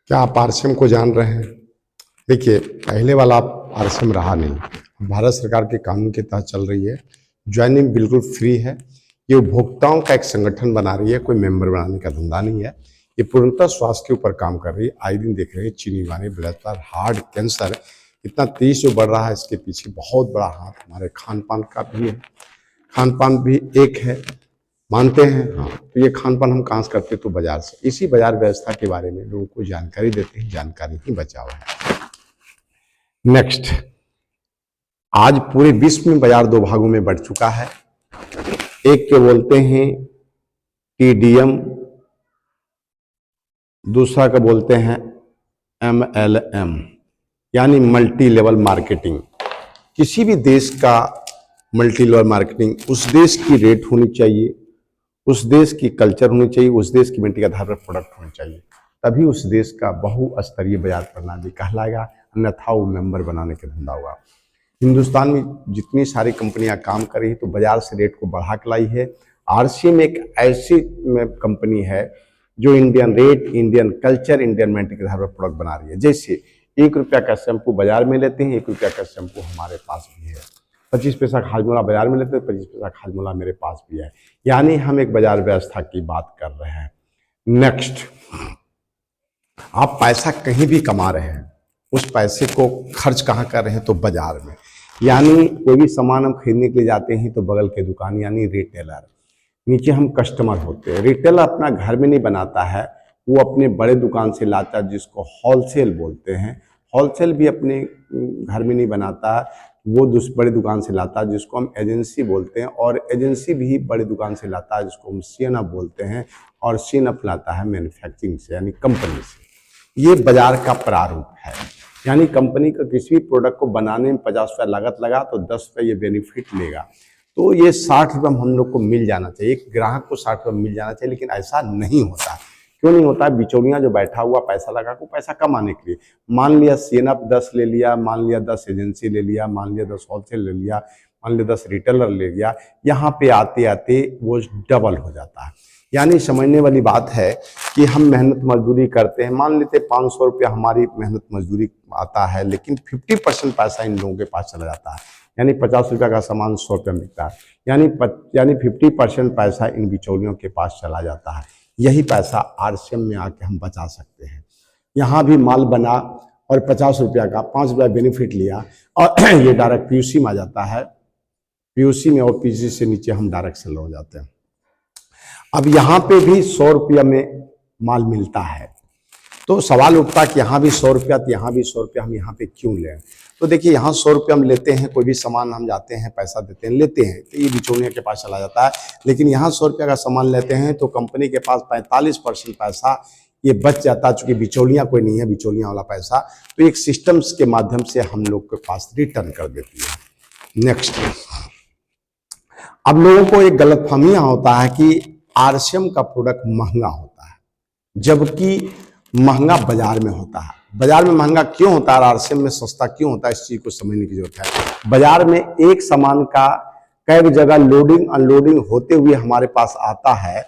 क्या आप आरसीएम को जान रहे हैं? देखिए, पहले वाला आरसीएम रहा नहीं। भारत सरकार के कानून के तहत चल रही है। ज्वाइनिंग बिल्कुल फ्री है। ये उपभोक्ताओं का एक संगठन बना रही है, कोई मेंबर बनाने का धंधा नहीं है। ये पूर्णतः स्वास्थ्य के ऊपर काम कर रही है। आए दिन देख रहे हैं चीनी वाले ब्लड प्रेशर, हार्ट, कैंसर इतना तेज जो बढ़ रहा है, इसके पीछे बहुत बड़ा हाथ हमारे खान पान का भी है। खान पान भी एक है, मानते हैं। हाँ, तो ये खान पान हम कहाँ से करते हैं? तो बाजार से। इसी बाजार व्यवस्था के बारे में लोगों को जानकारी देते हैं। जानकारी ही बचाव है। नेक्स्ट, आज पूरे विश्व में बाजार दो भागों में बढ़ चुका है। एक के बोलते हैं टीडीएम, दूसरा का बोलते हैं एमएलएम, यानी मल्टी लेवल मार्केटिंग। किसी भी देश का मल्टी लेवल मार्केटिंग, उस देश की रेट होनी चाहिए, उस देश की कल्चर होनी चाहिए, उस देश की मिट्टी के आधार पर प्रोडक्ट होनी चाहिए, तभी उस देश का बहुस्तरीय बाजार प्रणाली कहलाएगा। अन्यथा वो मेंबर बनाने का धंधा होगा। हिंदुस्तान में जितनी सारी कंपनियां काम कर रही है तो बाजार से रेट को बढ़ा के लाई है। आरसीएम एक ऐसी कंपनी है जो Indian rate, Indian culture, Indian मेंटी के आधार पर प्रोडक्ट बना रही है। जैसे 1 रुपया का शैम्पू बाजार में लेते हैं, 1 रुपया का शैम्पू हमारे पास भी है। 25 पैसा खाजमोला बाजार में लेते हैं, 25 पैसा खाजमोला मेरे पास भी है। यानी हम एक बाजार व्यवस्था की बात कर रहे हैं। नेक्स्ट, आप पैसा कहीं भी कमा रहे हैं, उस पैसे को खर्च कहाँ कर रहे हैं? तो बाजार में। यानी कोई भी सामान हम खरीदने के लिए जाते हैं तो बगल के दुकान यानी रिटेलर, नीचे हम कस्टमर होते हैं। रिटेलर अपना घर में नहीं बनाता है, वो अपने बड़े दुकान से लाता है, जिसको होलसेल बोलते हैं। होलसेल भी अपने घर में नहीं बनाता है, वो बड़े दुकान से लाता है, जिसको हम एजेंसी बोलते हैं। और एजेंसी भी बड़े दुकान से लाता है, जिसको हम सीएनएफ बोलते हैं। और सीएनएफ लाता है मैन्युफैक्चरिंग से, यानी कंपनी से। ये बाजार का प्रारूप है। यानी कंपनी का किसी भी प्रोडक्ट को बनाने में 50 रुपया लागत लगा तो 10 रुपये ये बेनिफिट लेगा। तो ये 60 रुपये हम लोग को मिल जाना चाहिए, एक ग्राहक को 60 रुपये मिल जाना चाहिए। लेकिन ऐसा नहीं होता। क्यों नहीं होता? बिचौलिया जो बैठा हुआ पैसा लगा को पैसा कमाने के लिए, मान लिया सीएनएफ 10 ले लिया, मान लिया 10 एजेंसी ले लिया, मान लिया 10 होलसेल ले लिया, मान लिया 10 रिटेलर ले लिया। यहाँ पे आते आते वो डबल हो जाता है। यानी समझने वाली बात है कि हम मेहनत मजदूरी करते हैं, मान लेते 500 रुपया हमारी मेहनत मजदूरी आता है, लेकिन 50% पैसा इन लोगों के पास चला जाता है। यानी 50 रुपया का सामान 100 रुपया मिलता है। यानी 50% पैसा इन बिचौलियों के पास चला जाता है। यही पैसा आरसीएम में आके हम बचा सकते हैं। यहाँ भी माल बना और 50 रुपया का 5 रुपया बेनिफिट लिया और ये डायरेक्ट पीयूसी में आ जाता है। पीयूसी में और पीयूसी से नीचे हम डायरेक्ट सेल हो जाते हैं। अब यहाँ पे भी 100 रुपया में माल मिलता है, तो सवाल उठता कि यहाँ भी 100 रुपया, तो यहाँ भी 100 रुपया, हम यहाँ पे क्यों लें? तो देखिए, यहाँ 100 रुपया हम लेते हैं, कोई भी सामान हम जाते हैं, पैसा देते हैं, लेते हैं, तो ये बिचौलिया के पास चला जाता है। लेकिन यहाँ 100 रुपया का सामान लेते हैं तो कंपनी के पास 45% पैसा ये बच जाता है। चूंकि बिचौलिया कोई नहीं है, बिचौलिया वाला पैसा तो एक सिस्टम्स के माध्यम से हम लोग के पास रिटर्न कर देती है। नेक्स्ट, अब लोगों को एक गलतफहमियां होता है कि आरसीएम का प्रोडक्ट महंगा होता है, जबकि महंगा बाजार में होता है। बाजार में महंगा क्यों होता है और आरसीएम में सस्ता क्यों होता है, इस चीज को समझने की जरूरत है। बाजार में एक सामान का कई जगह लोडिंग अनलोडिंग होते हुए हमारे पास आता है,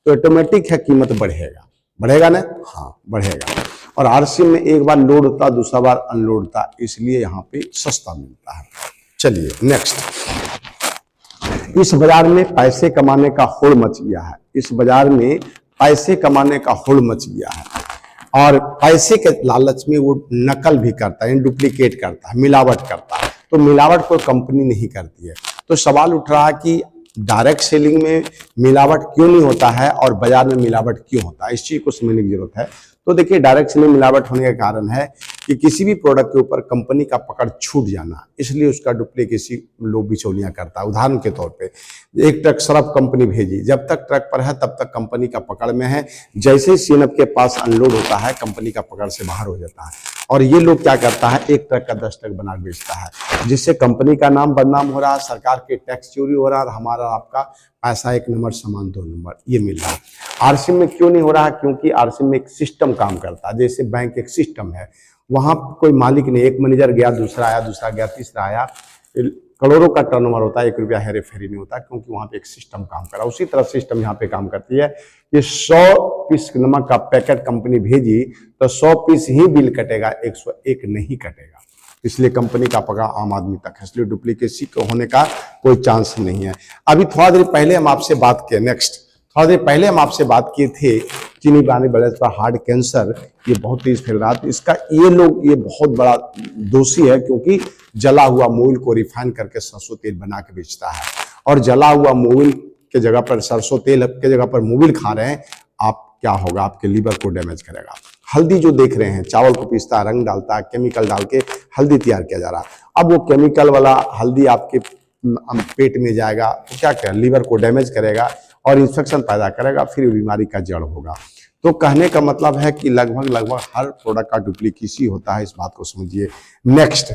तो ऑटोमेटिक है कीमत बढ़ेगा। बढ़ेगा ना? हाँ, बढ़ेगा। और आरसीएम में एक बार लोड होता, दूसरा बार अनलोड होता, इसलिए यहाँ पे सस्ता मिलता है। चलिए नेक्स्ट, इस बाजार में पैसे कमाने का होड़ मच गया है। इस बाजार में पैसे कमाने का होड़ मच गया है और पैसे के लालच में वो नकल भी करता है, डुप्लीकेट करता है, मिलावट करता है। तो मिलावट कोई कंपनी नहीं करती है। तो सवाल उठ रहा है कि डायरेक्ट सेलिंग में मिलावट क्यों नहीं होता है और बाजार में मिलावट क्यों होता है, इस चीज को समझने की जरूरत है। तो देखिए, डायरेक्ट सेलिंग मिलावट होने का कारण है कि किसी भी प्रोडक्ट के ऊपर कंपनी का पकड़ छूट जाना, इसलिए उसका डुप्लीकेसी लोग बिचौलियां करता है। उदाहरण के तौर पे एक ट्रक सर्फ कंपनी भेजी, जब तक ट्रक पर है तब तक कंपनी का पकड़ में है। जैसे ही सीएनएफ के पास अनलोड होता है, कंपनी का पकड़ से बाहर हो जाता है। और ये लोग क्या करता है, एक ट्रक का 10 ट्रक बना बेचता है, जिससे कंपनी का नाम बदनाम हो रहा है, सरकार के टैक्स चोरी हो रहा है और हमारा आपका पैसा 1 नंबर सामान 2 नंबर ये मिल रहा है। आरसीएम में क्यों नहीं हो रहा है? क्योंकि आरसीएम में एक सिस्टम काम करता है। जैसे बैंक एक सिस्टम है, वहां कोई मालिक नहीं, एक मैनेजर गया, दूसरा आया, दूसरा गया, तीसरा आया, करोड़ों का टर्नओवर होता है, 1 रुपया हेरे फेरी नहीं होता, क्योंकि वहां पे एक सिस्टम काम कर रहा है। उसी तरह सिस्टम यहाँ पे काम करती है कि 100 पीस नमक का पैकेट कंपनी भेजी तो 100 पीस ही बिल कटेगा, 101 नहीं कटेगा। इसलिए कंपनी का पकड़ आम आदमी तक है, इसलिए डुप्लीकेसी होने का कोई चांस नहीं है। अभी थोड़ा देर पहले हम आपसे बात किए, थोड़ा देर पहले हम आपसे बात किए थे चीनी बनाने वाले पर हार्ट कैंसर ये बहुत तेज फैल रहा था। इसका ये बहुत बड़ा दोषी है, क्योंकि जला हुआ मोबिल को रिफाइन करके सरसों तेल बना के बेचता है, और जला हुआ मोबिल के जगह पर सरसों तेल के जगह पर मोबिल खा रहे हैं आप, क्या होगा, आपके लीवर को डैमेज करेगा। हल्दी जो देख रहे हैं, चावल को पीसता है, रंग डालता है, केमिकल डाल के हल्दी तैयार किया जा रहा है। अब वो केमिकल वाला हल्दी आपके पेट में जाएगा तो क्या करेगा, लीवर को डैमेज करेगा और इन्फेक्शन पैदा करेगा, फिर बीमारी का जड़ होगा। तो कहने का मतलब है कि लगभग हर प्रोडक्ट का डुप्लीकेसी होता है, इस बात को समझिए। नेक्स्ट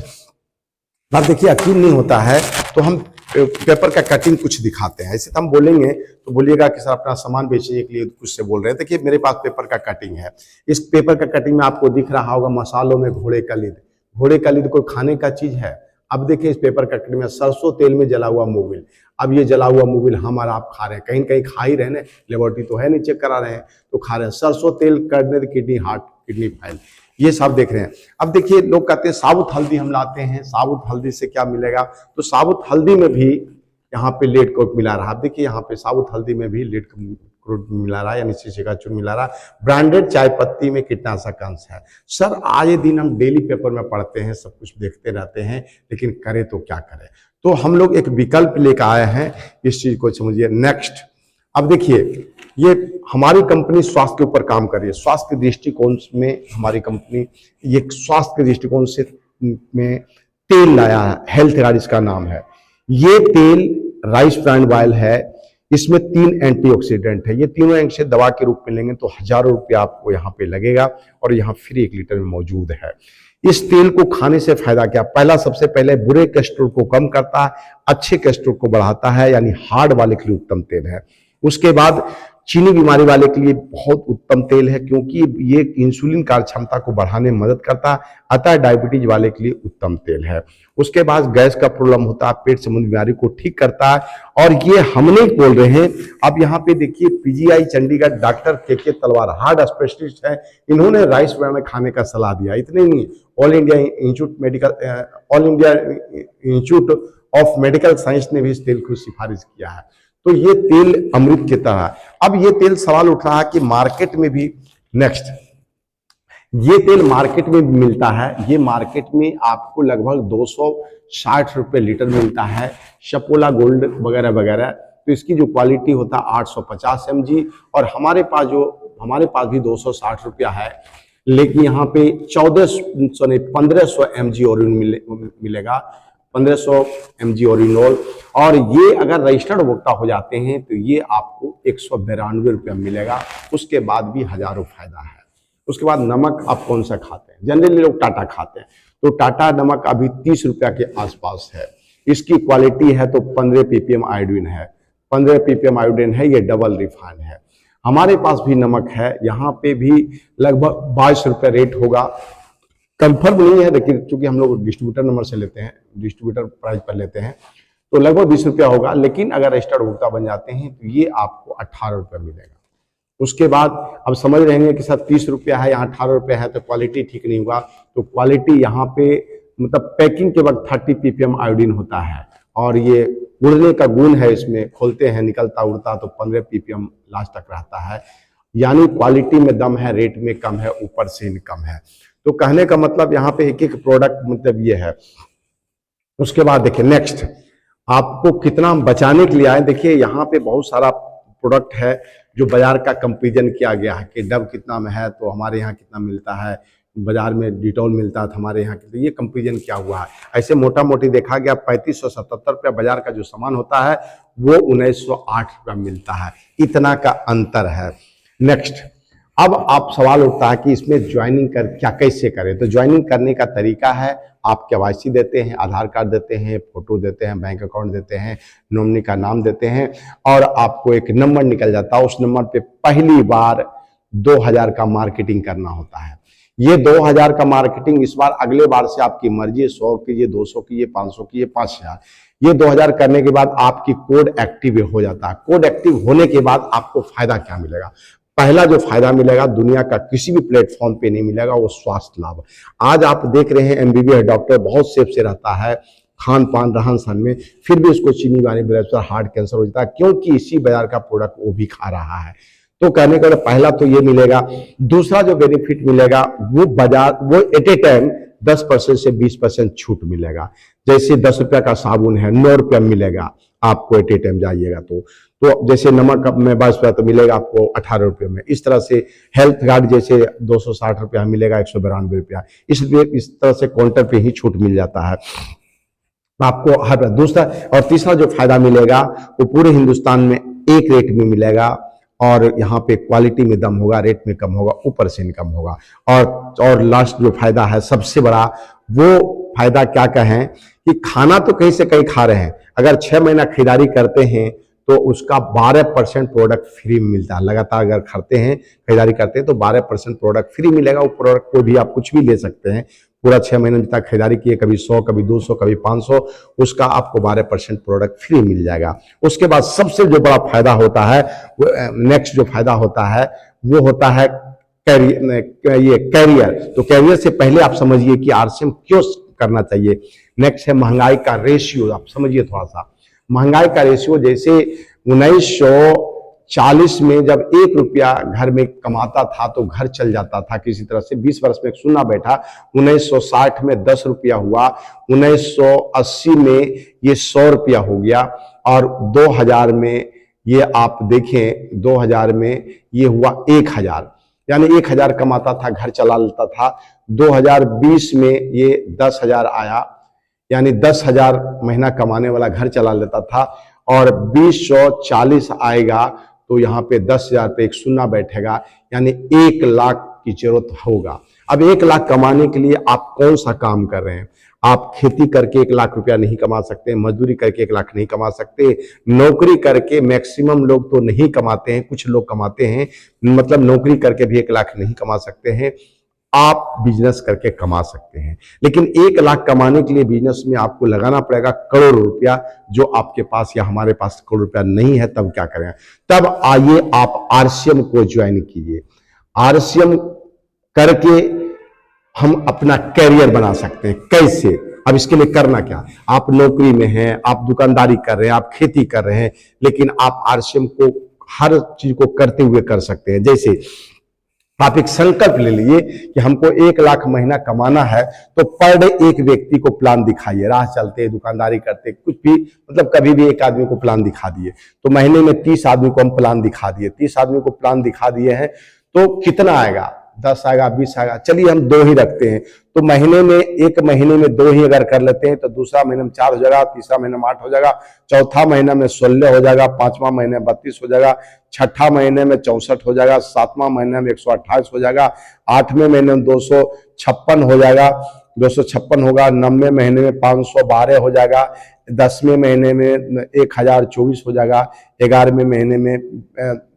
बात देखिए, यकीन नहीं होता है तो हम पेपर का कटिंग कुछ दिखाते हैं। ऐसे तो हम बोलेंगे तो बोलिएगा कि सर अपना सामान बेचने के लिए कुछ से बोल रहे हैं। देखिए मेरे पास पेपर का कटिंग है। इस पेपर का कटिंग में आपको दिख रहा होगा मसालों में घोड़े का लीद। घोड़े का लीद कोई खाने का चीज है? अब देखिए इस पेपर का कटिंग में सरसों तेल में जला हुआ मोबिल। अब ये जला हुआ मोबिल हम और आप खा रहे हैं, कहीं कहीं खा ही रहे हैं, लेबोरेटरी तो है नहीं, चेक करा रहे हैं तो खा रहे हैं। सरसों तेल करने किडनी हार्ट, किडनी फाइल, ये सब देख रहे हैं। अब देखिए लोग कहते हैं साबुत हल्दी हम लाते हैं, साबुत हल्दी से क्या मिलेगा? तो साबुत हल्दी में भी यहाँ पे लेड कोट मिला रहा है। देखिए यहाँ पे साबुत हल्दी में भी लेड कोट मिला रहा है, यानी शीशे का चून मिला रहा है। ब्रांडेड चाय पत्ती में कीटनाशक अंश है। सर आए दिन हम डेली पेपर में पढ़ते हैं, सब कुछ देखते रहते हैं, लेकिन करें तो क्या करें? तो हम लोग एक विकल्प लेकर आए हैं, इस चीज को समझिए। नेक्स्ट, अब देखिए ये हमारी कंपनी स्वास्थ्य के ऊपर काम कर रही है। स्वास्थ्य के दृष्टिकोण में हमारी कंपनी ये स्वास्थ्य के दृष्टिकोण से में तेल लाया है, हेल्थ गार्ड इसका नाम है। ये तेल राइस ब्रांड ऑयल है, इसमें 3 एंटीऑक्सीडेंट है। ये तीनों एंटी दवा के रूप में लेंगे तो हजारों रुपया आपको यहाँ पे लगेगा, और यहाँ फ्री 1 लीटर में मौजूद है। इस तेल को खाने से फायदा क्या? पहला, सबसे पहले बुरे कोलेस्ट्रॉल को कम करता है, अच्छे कोलेस्ट्रॉल को बढ़ाता है, यानी हार्ट वाले के लिए उत्तम तेल है। उसके बाद चीनी बीमारी वाले के लिए बहुत उत्तम तेल है, क्योंकि ये इंसुलिन कार्य क्षमता को बढ़ाने में मदद करता है, अतः डायबिटीज वाले के लिए उत्तम तेल है। उसके बाद गैस का प्रॉब्लम होता है, पेट संबंधी बीमारी को ठीक करता है, और ये हम नहीं बोल रहे हैं। अब यहाँ पे देखिए पीजीआई चंडीगढ़ डॉक्टर के तलवार हार्ट स्पेशलिस्ट है, इन्होंने राइस ब्रांड खाने का सलाह दिया। इतने नहीं, all India institute of medical science ने भी इस तेल को सिफारिश किया है। तो ये तेल अमृत की तरह है। अब ये तेल सवाल उठ रहा है कि मार्केट में भी, नेक्स्ट, ये तेल मार्केट में भी मिलता है। ये मार्केट में आपको लगभग 260 रुपए लीटर मिलता है, शपोला गोल्ड वगैरह वगैरह। तो इसकी जो क्वालिटी होता है 850 mg, और हमारे पास भी 260 रुपया है, लेकिन यहाँ पे 1500 mg ओरिजिनल मिलेगा, 1500 mg ओरिजिनल। और ये अगर रजिस्टर्ड उपभोक्ता हो जाते हैं तो ये आपको 192 रुपया मिलेगा। उसके बाद भी हजारों फायदा है। उसके बाद नमक आप कौन सा खाते हैं? जनरली लोग टाटा खाते हैं, तो टाटा नमक अभी 30 रुपया के आसपास है। इसकी क्वालिटी है तो 15 ppm आयोडीन है, 15 ppm आयोडीन है, ये डबल रिफाइन है। हमारे पास भी नमक है, यहाँ पे भी लगभग 22 रुपये रेट होगा। कंफर्म नहीं है, लेकिन चूंकि हम लोग डिस्ट्रीब्यूटर नंबर से लेते हैं, डिस्ट्रीब्यूटर प्राइस पर लेते हैं, तो लगभग 20 रुपया होगा। लेकिन अगर रजिस्टर्ड उपभोक्ता बन जाते हैं तो ये आपको 18 रुपया मिलेगा। उसके बाद अब समझ रहे हैं कि सर 30 रुपया है, यहाँ 18 रुपया है, तो क्वालिटी ठीक नहीं हुआ। तो क्वालिटी यहाँ पे मतलब पैकिंग के वक्त 30 ppm आयोडीन होता है, और ये उड़ने का गुण है इसमें, खोलते हैं निकलता उड़ता तो 15 ppm लास्ट तक रहता है। यानी क्वालिटी में दम है, रेट में कम है, ऊपर से इनकम है। तो कहने का मतलब यहाँ पे एक प्रोडक्ट मतलब ये है। उसके बाद देखिए नेक्स्ट, आपको कितना बचाने के लिए आए, देखिए यहाँ पे बहुत सारा प्रोडक्ट है जो बाजार का कंपेरिजन किया गया है कि डव कितना में है तो हमारे यहाँ कितना मिलता है, बाजार में डिटॉल मिलता है तो हमारे यहाँ कितना, ये कंपेरिजन क्या हुआ है। ऐसे मोटा मोटी देखा गया 3577 रुपया बाजार का जो सामान होता है वो 1908 रुपया मिलता है, इतना का अंतर है। नेक्स्ट, अब आप सवाल उठता है कि इसमें ज्वाइनिंग कर क्या कैसे करें? तो ज्वाइनिंग करने का तरीका है, आप KYC देते हैं, आधार कार्ड देते हैं, फोटो देते हैं, बैंक अकाउंट देते हैं, नॉमिनी का नाम देते हैं, और आपको एक नंबर निकल जाता है। उस नंबर पे पहली बार 2000 का मार्केटिंग करना होता है। ये 2000 का मार्केटिंग इस बार, अगले बार से आपकी मर्जी, 100 कीजिए, 200 कीजिए, 500 कीजिए, 5000। ये 2000 करने के बाद आपकी कोड एक्टिव हो जाता है। कोड एक्टिव होने के बाद आपको फायदा क्या मिलेगा? पहला जो फायदा मिलेगा दुनिया का किसी भी प्लेटफॉर्म पे नहीं मिलेगा, वो स्वास्थ्य लाभ। आज आप देख रहे हैं एमबीबीएस डॉक्टर बहुत सेफ से रहता है खान पान रहन सहन में, फिर भी उसको चीनी वाली ब्लड प्रेशर हार्ट कैंसर हो जाता है, क्योंकि इसी बाजार का प्रोडक्ट वो भी खा रहा है। तो कहने का पहला तो ये मिलेगा। दूसरा जो बेनिफिट मिलेगा वो बाजार वो एट ए टाइम 10% से 20% छूट मिलेगा। जैसे 10 रुपया का साबुन है 9 रुपया मिलेगा आपको एट ए टाइम जाइएगा तो जैसे नमक में 22 रुपया तो मिलेगा आपको 18 रुपये में। इस तरह से हेल्थ कार्ड जैसे 260 रुपया मिलेगा 192 रुपया, इसलिए इस तरह से काउंटर पे ही छूट मिल जाता है आपको हर। दूसरा और तीसरा जो फायदा मिलेगा वो पूरे हिंदुस्तान में एक रेट में मिलेगा, और यहाँ पे क्वालिटी में दम होगा, रेट में कम होगा, ऊपर से इनकम होगा। और लास्ट जो फायदा है सबसे बड़ा, वो फायदा क्या कहें कि खाना तो कहीं से कहीं खा रहे हैं, अगर 6 महीना खरीदारी करते हैं तो उसका 12% प्रोडक्ट फ्री मिलता है। लगातार अगर खाते हैं खरीदारी करते हैं तो 12% प्रोडक्ट फ्री मिलेगा। वो प्रोडक्ट को भी आप कुछ भी ले सकते हैं, पूरा 6 महीने जितना खरीदारी किए, कभी 100 कभी 200 कभी 500, उसका आपको 12% प्रोडक्ट फ्री मिल जाएगा। उसके बाद सबसे जो बड़ा फायदा होता है, नेक्स्ट जो फायदा होता है वो होता है कैरियर। तो कैरियर से पहले आप समझिए कि आरसीएम क्यों करना चाहिए। नेक्स्ट है महंगाई का रेशियो। आप समझिए थोड़ा सा महंगाई का रेशियो। जैसे 1940 में जब 1 रुपया घर में कमाता था तो घर चल जाता था किसी तरह से। 20 वर्ष में सुनना बैठा, 1960 में 10 रुपया हुआ, 1980 में ये 100 रुपया हो गया, और 2000 में ये आप देखें 2000 में ये हुआ 1000, यानी 1000 कमाता था घर चला लेता था। 2020 में ये 10,000 आया, यानी 10,000 महीना कमाने वाला घर चला लेता था। और 2040 आएगा तो यहाँ पे 10,000 पे एक शून्य बैठेगा, यानी 1 लाख की जरूरत होगा। अब 1 लाख कमाने के लिए आप कौन सा काम कर रहे हैं? आप खेती करके 1 लाख रुपया नहीं कमा सकते, मजदूरी करके 1 लाख नहीं कमा सकते, नौकरी करके मैक्सिमम लोग तो नहीं कमाते हैं, कुछ लोग कमाते हैं, मतलब नौकरी करके भी 1 लाख नहीं कमा सकते हैं। आप बिजनेस करके कमा सकते हैं, लेकिन 1 लाख कमाने के लिए बिजनेस में आपको लगाना पड़ेगा करोड़ रुपया, जो आपके पास या हमारे पास करोड़ रुपया नहीं है। तब क्या करें? तब आइए आप आरसीएम को ज्वाइन कीजिए। आरसीएम करके हम अपना कैरियर बना सकते हैं। कैसे? अब इसके लिए करना क्या? आप नौकरी में हैं, आप दुकानदारी कर रहे हैं, आप खेती कर रहे हैं, लेकिन आप आरसीएम को हर चीज को करते हुए कर सकते हैं। जैसे आप एक संकल्प ले लीजिए कि हमको 1 लाख महीना कमाना है, तो पर डे एक व्यक्ति को प्लान दिखाइए। राह चलते, दुकानदारी करते, कुछ भी, मतलब कभी भी एक आदमी को प्लान दिखा दिए, तो महीने में 30 आदमी को हम प्लान दिखा दिए। 30 आदमी को प्लान दिखा दिए हैं तो कितना आएगा? 10 आएगा, 20 आएगा, चलिए हम 2 ही रखते हैं। तो महीने में, एक महीने में 2 ही अगर कर लेते हैं तो दूसरा महीने में 4 हो जाएगा, तीसरा महीने में 8 हो जाएगा, चौथा महीने में 16 हो जाएगा, 5वां महीने में 32 हो जाएगा, छठा महीने में 64 हो जाएगा, 7वां महीने में 128 हो जाएगा, 8वें महीने में 256 हो जाएगा, 256 होगा, 9वें महीने में 512 हो जाएगा, 10वें महीने में 1024 हो जाएगा, 11वें महीने में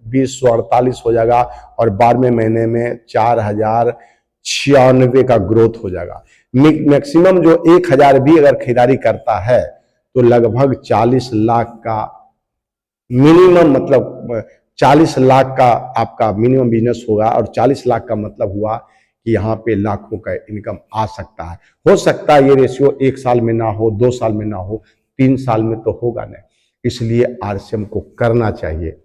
2048 हो जाएगा, और 12वें महीने में 4096 का ग्रोथ हो जाएगा। मैक्सिमम जो 1000 भी अगर खरीदारी करता है तो लगभग 40 लाख का मिनिमम, मतलब 40 लाख का आपका मिनिमम बिजनेस होगा। और 40 लाख का मतलब हुआ कि यहाँ पे लाखों का इनकम आ सकता है। हो सकता है ये रेशियो 1 साल में ना हो, 2 साल में ना हो, 3 साल में तो होगा नहीं। इसलिए आरसीएम को करना चाहिए।